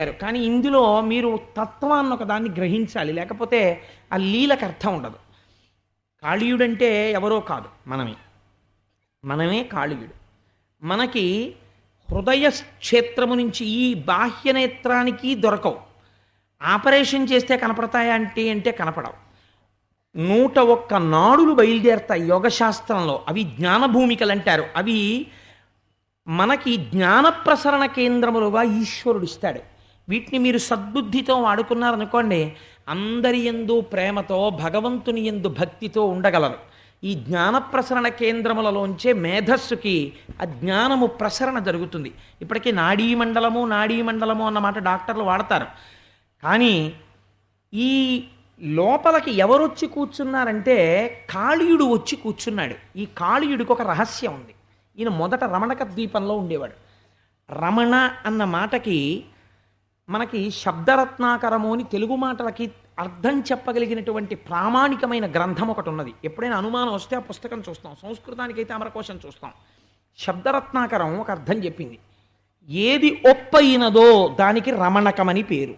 కానీ ఇందులో మీరు తత్వాన్ని ఒక దాన్ని గ్రహించాలి, లేకపోతే ఆ లీలకు అర్థం ఉండదు. కాళీయుడంటే ఎవరో కాదు, మనమే కాళీయుడు. మనకి హృదయ క్షేత్రము నుంచి ఈ బాహ్య నేత్రానికి దొరకవు. ఆపరేషన్ చేస్తే కనపడతాయా అంటే కనపడవు. 101 నాడులు బయలుదేరతాయి యోగశాస్త్రంలో, అవి జ్ఞానభూమికలు అంటారు. అవి మనకి జ్ఞాన ప్రసరణ కేంద్రములుగా ఈశ్వరుడు ఇస్తాడు. వీటిని మీరు సద్బుద్ధితో వాడుకున్నారనుకోండి, అందరి యందు ప్రేమతో, భగవంతుని యందు భక్తితో ఉండగలరు. ఈ జ్ఞాన ప్రసరణ కేంద్రములలోంచే మేధస్సుకి ఆ జ్ఞానము ప్రసరణ జరుగుతుంది. ఇప్పటికీ నాడీమండలము అన్నమాట డాక్టర్లు వాడతారు. కానీ ఈ లోపలికి ఎవరొచ్చి కూర్చున్నారంటే కాళీయుడు వచ్చి కూర్చున్నాడు. ఈ కాళీయుడికి ఒక రహస్యం ఉంది. ఈయన మొదట రమణక ద్వీపంలో ఉండేవాడు. రమణ అన్న మాటకి మనకి శబ్దరత్నాకరము అని తెలుగు మాటలకి అర్థం చెప్పగలిగినటువంటి ప్రామాణికమైన గ్రంథం ఒకటి ఉన్నది. ఎప్పుడైనా అనుమానం వస్తే ఆ పుస్తకం చూస్తాం. సంస్కృతానికైతే అమరకోశం చూస్తాం. శబ్దరత్నాకరం ఒక అర్థం చెప్పింది. ఏది ఒప్పయినదో దానికి రమణకమని పేరు.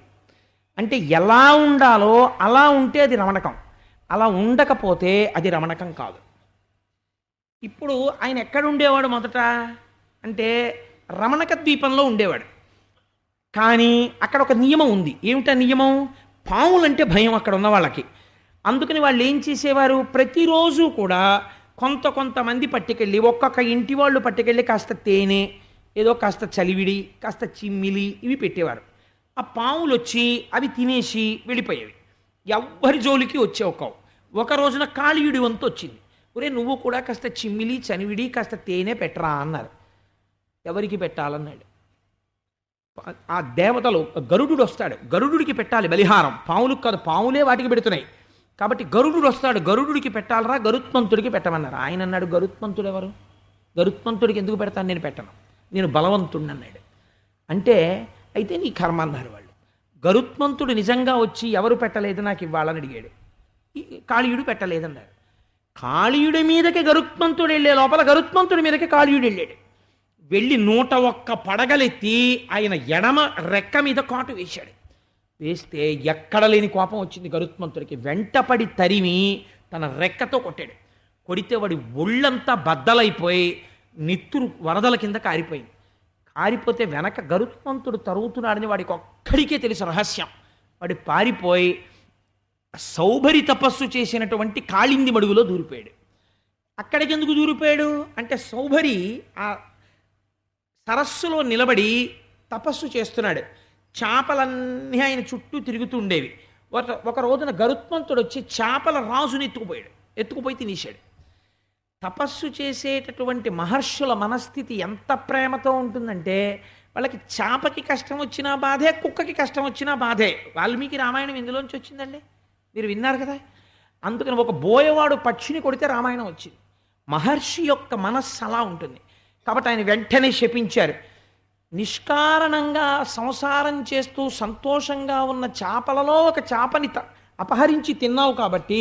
అంటే ఎలా ఉండాలో అలా ఉంటే అది రమణకం, అలా ఉండకపోతే అది రమణకం కాదు. ఇప్పుడు ఆయన ఎక్కడ ఉండేవాడు మొదట అంటే రమణక ద్వీపంలో ఉండేవాడు. కానీ అక్కడ ఒక నియమం ఉంది. ఏమిటా నియమం? పాములంటే భయం అక్కడ ఉన్న వాళ్ళకి. అందుకని వాళ్ళు ఏం చేసేవారు, ప్రతిరోజు కూడా కొంతమంది పట్టుకెళ్ళి, ఒక్కొక్క ఇంటి వాళ్ళు పట్టుకెళ్ళి కాస్త తేనె, ఏదో కాస్త చలివిడి, కాస్త చిమ్మిలి ఇవి పెట్టేవారు. ఆ పాములు వచ్చి అవి తినేసి వెళ్ళిపోయేవి. ఎవ్వరి జోలికి వచ్చేవి కావు. ఒక రోజున కాళీయుడి వంతు వచ్చింది. ఒరే, నువ్వు కూడా కాస్త చిమ్మిలి, చనివిడి, కాస్త తేనె పెట్టరా అన్నారు. ఎవరికి పెట్టాలన్నాడు. ఆ దేవతలు, గరుడు వస్తాడు, గరుడుకి పెట్టాలి బలిహారం. పాములకు కాదు, పాములే వాటికి పెడుతున్నాయి. కాబట్టి గరుడు వస్తాడు, గరుడుకి పెట్టాలరా, గరుత్మంతుడికి పెట్టమన్నారు. ఆయన అన్నాడు, గరుత్మంతుడు ఎవరు? గరుత్మంతుడికి ఎందుకు పెడతాను, నేను పెట్టను, నేను బలవంతుడిని అన్నాడు. అంటే అయితే నీ కర్మ అన్నారు వాళ్ళు. గరుత్మంతుడు నిజంగా వచ్చి ఎవరు పెట్టలేదు నాకు ఇవ్వాలని అడిగాడు. కాళీయుడు పెట్టలేదన్నారు. కాళీయుడి మీదకి గరుత్మంతుడు వెళ్ళే లోపల గరుత్మంతుడి మీదకి కాళీయుడు వెళ్ళాడు. వెళ్ళి 101 పడగలెత్తి ఆయన ఎడమ రెక్క మీద కాటు వేశాడు. వేస్తే ఎక్కడ లేని కోపం వచ్చింది గరుత్మంతుడికి. వెంటపడి తరిమి తన రెక్కతో కొట్టాడు. కొడితే వాడి ఒళ్ళంతా బద్దలైపోయి నిత్తురు వరదల కింద కారిపోయింది. కారిపోతే వెనక గరుత్మంతుడు తరుగుతున్నాడని వాడికి ఒక్కడికే తెలుసు రహస్యం. వాడు పారిపోయి సౌభరి తపస్సు చేసినటువంటి కాళింది మడుగులో దూరిపోయాడు. అక్కడికి ఎందుకు దూరిపోయాడు అంటే, సౌభరి ఆ సరస్సులో నిలబడి తపస్సు చేస్తున్నాడు. చేపలన్నీ ఆయన చుట్టూ తిరుగుతూ ఉండేవి. ఒక రోజున గరుత్మంతుడు వచ్చి చేపల రాజుని ఎత్తుకుపోయి తినేశాడు. తపస్సు చేసేటటువంటి మహర్షుల మనస్థితి ఎంత ప్రేమతో ఉంటుందంటే, వాళ్ళకి చేపకి కష్టం వచ్చినా బాధే, కుక్కకి కష్టం వచ్చినా బాధే. వాల్మీకి రామాయణం ఇందులోంచి వచ్చిందండి, మీరు విన్నారు కదా. అందుకని ఒక బోయవాడు పక్షిని కొడితే రామాయణం వచ్చింది. మహర్షి యొక్క మనస్సు అలా ఉంటుంది. కాబట్టి ఆయన వెంటనే శపించారు. నిష్కారణంగా సంసారం చేస్తూ సంతోషంగా ఉన్న చేపలలో ఒక చేపని అపహరించి తిన్నావు కాబట్టి,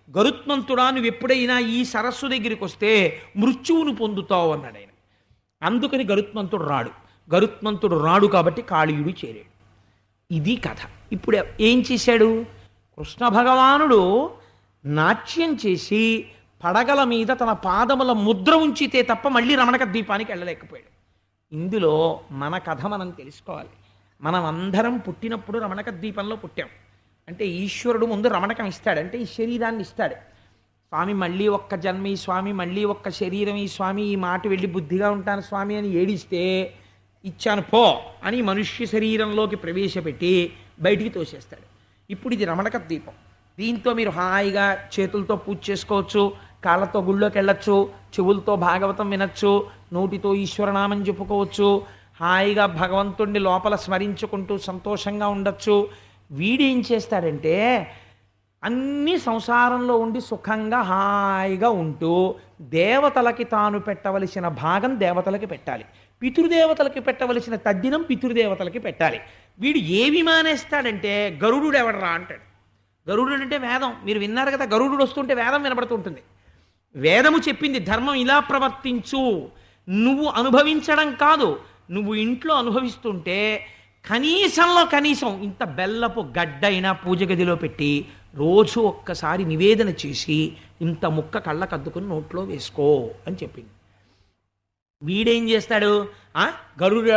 గరుత్మంతుడా నువ్వు ఎప్పుడైనా ఈ సరస్సు దగ్గరికి వస్తే మృత్యువును పొందుతావు అన్నాడు ఆయన. అందుకని గరుత్మంతుడు రాడు కాబట్టి కాళీయుడు చేరాడు. ఇది కథ. ఇప్పుడు ఏం చేశాడు? కృష్ణ భగవానుడు నాట్యం చేసి పడగల మీద తన పాదముల ముద్ర ఉంచితే తప్ప మళ్ళీ రమణక ద్వీపానికి వెళ్ళలేకపోయాడు. ఇందులో మన కథ మనం తెలుసుకోవాలి. మనం అందరం పుట్టినప్పుడు రమణక ద్వీపంలో పుట్టాం. అంటే ఈశ్వరుడు ముందు రమణకం ఇస్తాడు, అంటే ఈ శరీరాన్ని ఇస్తాడు. స్వామి మళ్ళీ ఒక్క జన్మ ఈ స్వామి, మళ్ళీ ఒక్క శరీరం ఈ స్వామి, ఈ మాట వెళ్ళి బుద్ధిగా ఉంటాను స్వామి అని ఏడిస్తే, ఇచ్చాను పో అని మనుష్య శరీరంలోకి ప్రవేశపెట్టి బయటికి తోసేస్తాడు. ఇప్పుడు ఇది రమణక ద్వీపం. దీంతో మీరు హాయిగా చేతులతో పూజ చేసుకోవచ్చు, కాళ్ళతో గుళ్ళోకి వెళ్ళచ్చు, చెవులతో భాగవతం వినొచ్చు, నోటితో ఈశ్వరనామం చెప్పుకోవచ్చు, హాయిగా భగవంతుడిని లోపల స్మరించుకుంటూ సంతోషంగా ఉండొచ్చు. వీడేం చేస్తాడంటే, అన్ని సంసారంలో ఉండి సుఖంగా హాయిగా ఉంటూ దేవతలకి తాను పెట్టవలసిన భాగం దేవతలకి పెట్టాలి, పితృదేవతలకి పెట్టవలసిన తద్దినం పితృదేవతలకి పెట్టాలి. వీడు ఏవి మానేస్తాడంటే, గరుడు ఎవడరా అంటాడు. గరుడు అంటే వేదం, మీరు విన్నారు కదా. గరుడు వస్తుంటే వేదం వినబడుతుంటుంది. వేదము చెప్పింది ధర్మం ఇలా ప్రవర్తించు, నువ్వు అనుభవించడం కాదు. నువ్వు ఇంట్లో అనుభవిస్తుంటే కనీసంలో కనీసం ఇంత బెల్లపు గడ్డైనా పూజ గదిలో పెట్టి రోజు ఒక్కసారి నివేదన చేసి ఇంత ముక్క కళ్ళకద్దుకుని నోట్లో వేసుకో అని చెప్పింది. వీడేం చేస్తాడు? గరుడ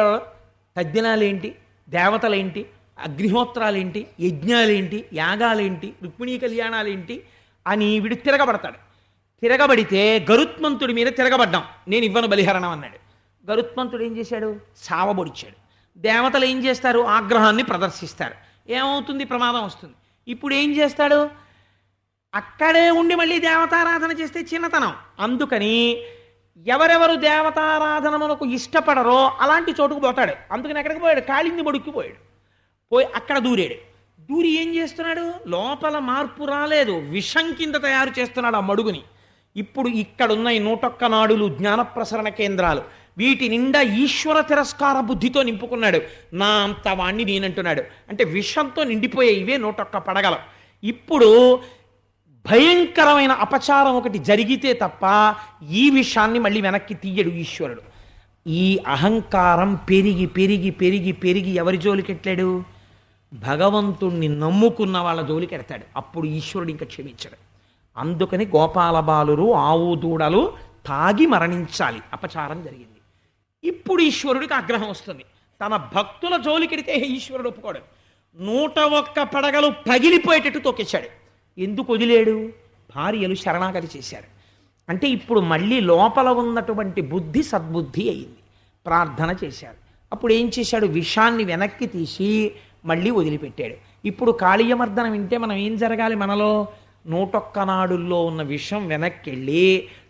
తద్దినాలేంటి, దేవతలేంటి, అగ్నిహోత్రాలేంటి, యజ్ఞాలేంటి, యాగాలేంటి, రుక్మిణీ కళ్యాణాలేంటి అని వీడు తిరగబడతాడు. తిరగబడితే గరుత్మంతుడి మీద తిరగబడ్డాం, నేను ఇవ్వను బలిహరణం అన్నాడు. గరుత్మంతుడు ఏం చేశాడు? సావబొడిచాడు. దేవతలు ఏం చేస్తారు? ఆగ్రహాన్ని ప్రదర్శిస్తారు. ఏమవుతుంది? ప్రమాదం వస్తుంది. ఇప్పుడు ఏం చేస్తాడు? అక్కడే ఉండి మళ్ళీ దేవతారాధన చేస్తే చిన్నతనం. అందుకని ఎవరెవరు దేవతారాధనమునకు ఇష్టపడరో అలాంటి చోటుకు పోతాడు. అందుకని ఎక్కడికి పోయాడు? కాళింది బొడుక్కి పోయాడు. పోయి అక్కడ దూరాడు. దూరి ఏం చేస్తున్నాడు? లోపల మార్పు రాలేదు, విషం కింద తయారు చేస్తున్నాడు ఆ మడుగుని. ఇప్పుడు ఇక్కడున్న ఈ 101 నాడులు జ్ఞాన ప్రసరణ కేంద్రాలు, వీటి నిండా ఈశ్వర తిరస్కార బుద్ధితో నింపుకున్నాడు. నా అంత వాణ్ణి నేనంటున్నాడు. అంటే విషంతో నిండిపోయే ఇవే 101 పడగలం. ఇప్పుడు భయంకరమైన అపచారం ఒకటి జరిగితే తప్ప ఈ విషయాన్ని మళ్ళీ వెనక్కి తీయడు ఈశ్వరుడు. ఈ అహంకారం పెరిగి పెరిగి పెరిగి పెరిగి ఎవరి జోలికెట్టాడు? భగవంతుణ్ణి నమ్ముకున్న వాళ్ళ జోలికెడతాడు. అప్పుడు ఈశ్వరుడు ఇంకా క్షమించడు. అందుకని గోపాల బాలురు, ఆవు దూడలు తాగి మరణించాలి, అపచారం జరిగింది. ఇప్పుడు ఈశ్వరుడికి ఆగ్రహం వస్తుంది. తన భక్తుల జోలికెడితే ఈశ్వరుడు ఒప్పుకోడు. 101 పడగలు పగిలిపోయేటట్టు తొక్కేశాడు. ఎందుకు వదిలేడు? భార్యలు శరణాగతి చేశారు. అంటే ఇప్పుడు మళ్ళీ లోపల ఉన్నటువంటి బుద్ధి సద్బుద్ధి అయింది. ప్రార్థన చేశారు. అప్పుడు ఏం చేశాడు? విషాన్ని వెనక్కి తీసి మళ్ళీ వదిలిపెట్టాడు. ఇప్పుడు కాళీయమర్దనం వింటే మనం ఏం జరగాలి? మనలో 101 నాడుల్లో ఉన్న విషం వెనక్కి వెళ్ళి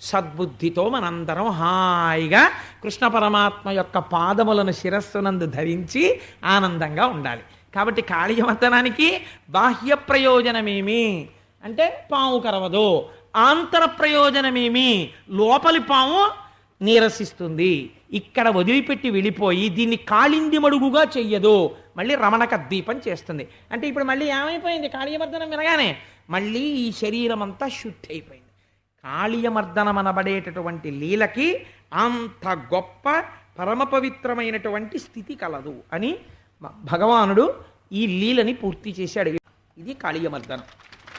సద్బుద్ధితో మనందరం హాయిగా కృష్ణ పరమాత్మ యొక్క పాదములను శిరస్సునందు ధరించి ఆనందంగా ఉండాలి. కాబట్టి కాళీయమర్దనానికి బాహ్య ప్రయోజనమేమి అంటే పాము కరవదు, ఆంతర ప్రయోజనమేమి లోపలి పాము నీరసిస్తుంది. ఇక్కడ వదిలిపెట్టి వెళ్ళిపోయి దీన్ని కాళింది మడుగుగా చెయ్యదు, మళ్ళీ రమణక దీపం చేస్తుంది. అంటే ఇప్పుడు మళ్ళీ ఏమైపోయింది? కాళీయమర్దనం వినగానే మళ్ళీ ఈ శరీరం అంతా శుద్ధి అయిపోయింది. కాళీయమర్దనం అనబడేటటువంటి లీలకి అంత గొప్ప పరమ పవిత్రమైనటువంటి స్థితి కలదు అని భగవానుడు ఈ లీలని పూర్తి చేశాడు. ఇది కాళీయమర్దనం.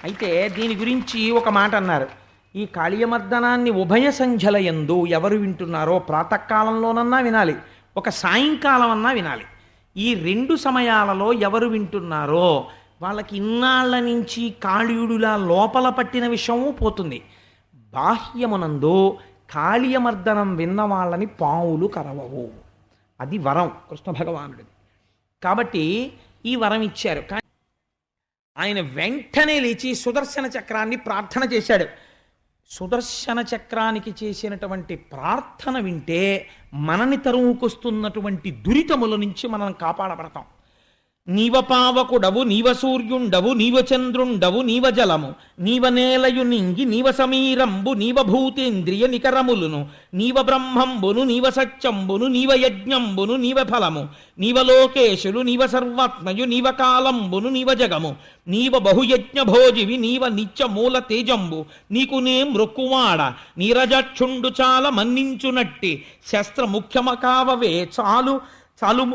అయితే దీని గురించి ఒక మాట అన్నారు. ఈ కాళీయమర్దనాన్ని ఉభయ సంధ్యల యందు ఎవరు వింటున్నారో ప్రాతకాలంలోనన్నా వినాలి, ఒక సాయంకాలం అన్నా వినాలి. ఈ 2 సమయాలలో ఎవరు వింటున్నారో వాళ్ళకి ఇన్నాళ్ల నుంచి కాళీయుడులా లోపల పట్టిన విషయము పోతుంది. బాహ్యమునందు కాళీయమర్దనం విన్న వాళ్ళని పావులు కరవవు. అది వరం కృష్ణ భగవానుడిది. కాబట్టి ఈ వరం ఇచ్చారు. కానీ ఆయన వెంటనే లేచి సుదర్శన చక్రాన్ని ప్రార్థన చేశాడు. సుదర్శన చక్రానికి చేసినటువంటి ప్రార్థన వింటే మనని తరువుకొస్తున్నటువంటి దురితముల నుంచి మనం కాపాడబడతాం. నీవ పావకుడవు, నీవ సూర్యుండవు, నీవ చంద్రుండవు, నీవ జలము, నీవ నేలయు నింగి, నీవ సమీరంబు, నీవ భూతేంద్రియ నికరములును, నీవ బ్రహ్మంబును, నీవ సత్యంబును, నీవ యజ్ఞంబును, నీవ ఫలము, నీవ లోకేశులు, నీవ సర్వాత్మయు, నీవ కాలంబును, నీవ జగము, నీవ బహుయజ్ఞ భోజివి, నీవ నిత్య మూల తేజంబు, నీకు నే మృక్కువాడ, నీరజక్షుండు చాలా మన్నించునట్టి శస్త్ర ముఖ్యమకావవే చాలు చాలు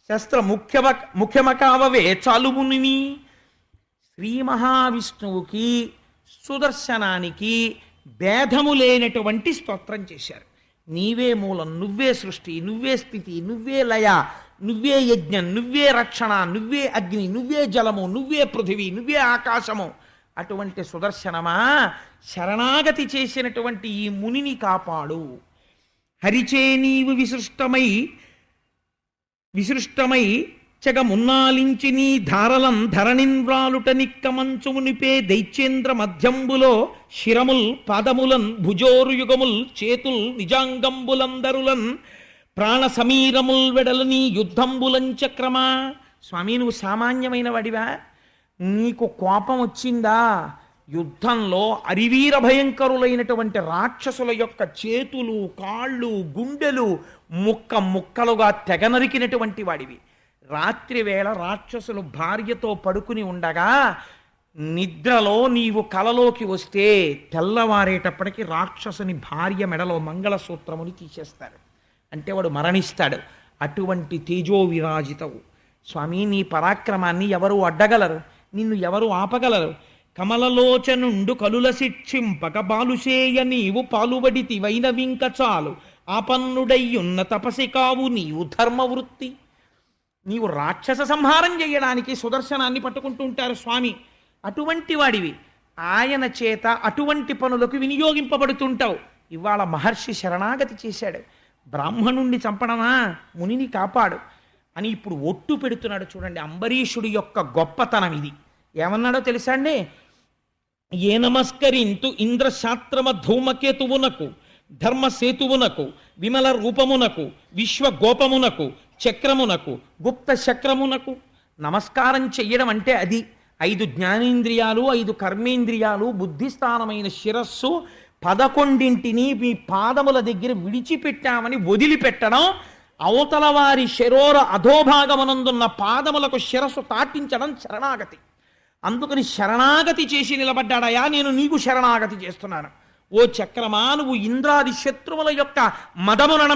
శస్త్ర ముఖ్యమకావవే చాలుముని. శ్రీ మహావిష్ణువుకి సుదర్శనానికి భేదము లేనటువంటి స్తోత్రం చేశారు. నీవే మూలం, నువ్వే సృష్టి, నువ్వే స్థితి, నువ్వే లయ, నువ్వే యజ్ఞం, నువ్వే రక్షణ, నువ్వే అగ్ని, నువ్వే జలము, నువ్వే పృథివీ, నువ్వే ఆకాశము. అటువంటి సుదర్శనమా, శరణాగతి చేసినటువంటి ఈ మునిని కాపాడు. హరిచే నీవు విసృష్టమై చెగమున్నాలించి నీ ధారలం ధరణిన్వ్రాలుట నిక్కమంచుమునిపే దైత్యేంద్ర మధ్యంబులో శిరముల్ పాదములన్ భుజోరు యుగముల్ చేతుల్ నిజాంగంబులందరులన్ ప్రాణ సమీరముల్ వెడలు నీ యుద్ధంబులం చక్రమా. స్వామి, నువ్వు సామాన్యమైన వాడివా? నీకు కోపం వచ్చిందా? యుద్ధంలో అరివీర భయంకరులైనటువంటి రాక్షసుల యొక్క చేతులు, కాళ్ళు, గుండెలు ముక్కలుగా తెగనరికినటువంటి వాడివి. రాత్రి వేళ రాక్షసులు భార్యతో పడుకుని ఉండగా నిద్రలో నీవు కలలోకి వస్తే తెల్లవారేటప్పటికి రాక్షసుని భార్య మెడలో మంగళసూత్రముని తీసేస్తారు. అంటే వాడు మరణిస్తాడు. అటువంటి తేజో విరాజితవు. స్వామి నీ పరాక్రమాన్ని ఎవరు అడ్డగలరు, నిన్ను ఎవరు ఆపగలరు? కమలలోచనుండు కలుల శిక్షింపక బాలుసేయ నీవు పాలుబడితి వైనవింక చాలు ఆపన్నుడయ్యున్న తపసి కావు నీవు ధర్మవృత్తి. నీవు రాక్షస సంహారం చేయడానికి సుదర్శనాన్ని పట్టుకుంటూ ఉంటారు స్వామి, అటువంటి వాడివి. ఆయన చేత అటువంటి పనులకు వినియోగింపబడుతుంటావు. ఇవాళ మహర్షి శరణాగతి చేశాడు, బ్రాహ్మణుణ్ణి చంపడమా, మునిని కాపాడు అని ఇప్పుడు ఒట్టు పెడుతున్నాడు. చూడండి అంబరీషుడి యొక్క గొప్పతనం ఇది. ఏమన్నాడో తెలుసా అండి? ఏ నమస్కరింతు ఇంద్రశాస్త్రమ ధూమకేతువునకు ధర్మసేతువునకు విమల రూపమునకు విశ్వగోపమునకు చక్రమునకు గుప్త చక్రమునకు నమస్కారం చెయ్యడం అంటే అది. 5 జ్ఞానేంద్రియాలు, 5 కర్మేంద్రియాలు, బుద్ధిస్థానమైన శిరస్సు 11ంటిని మీ పాదముల దగ్గర విడిచిపెట్టామని వదిలిపెట్టడం, అవతల వారి శరోర అధోభాగమునందున్న పాదములకు శిరస్సు తాటించడం శరణాగతి. అందుకని శరణాగతి చేసి నిలబడ్డాడయా, నేను నీకు శరణాగతి చేస్తున్నాను. ఓ చక్రమా, నువ్వు ఇంద్రాది శత్రువుల యొక్క మదములను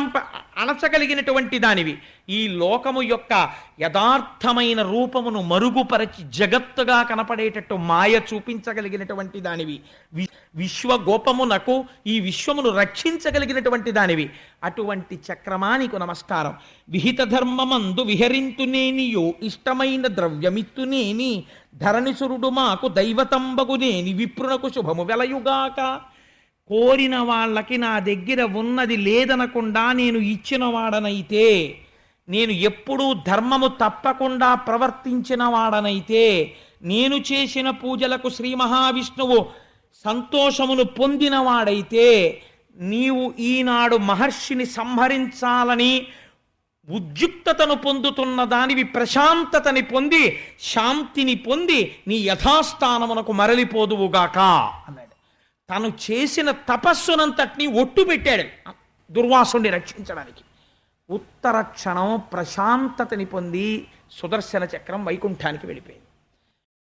అణచగలిగినటువంటి దానివి. ఈ లోకము యొక్క యథార్థమైన రూపమును మరుగుపరచి జగత్తుగా కనపడేటట్టు మాయ చూపించగలిగినటువంటి దానివి. విశ్వగోపమునకు ఈ విశ్వమును రక్షించగలిగినటువంటి దానివి. అటువంటి చక్రమా నీకు నమస్కారం. విహిత ధర్మమందు విహరింతునేనియో ఇష్టమైన ద్రవ్యమిత్తునేని ధరణిసురుడు మాకు దైవతంబగునేని విప్రునకు శుభము వెలయుగాక. కోరిన వాళ్ళకి నా దగ్గర ఉన్నది లేదనకుండా నేను ఇచ్చిన వాడనైతే, నేను ఎప్పుడూ ధర్మము తప్పకుండా ప్రవర్తించిన వాడనైతే, నేను చేసిన పూజలకు శ్రీ మహావిష్ణువు సంతోషమును పొందినవాడైతే, నీవు ఈనాడు మహర్షిని సంహరించాలని ఉద్యుక్తతను పొందుతున్న దానివి ప్రశాంతతని పొంది శాంతిని పొంది నీ యథాస్థానమునకు మరలిపోదువుగాక అన్నాడు. తను చేసిన తపస్సునంతటినీ ఒట్టు పెట్టాడు దుర్వాసుని రక్షించడానికి. ఉత్తర క్షణం ప్రశాంతతని పొంది సుదర్శన చక్రం వైకుంఠానికి వెళ్ళిపోయింది.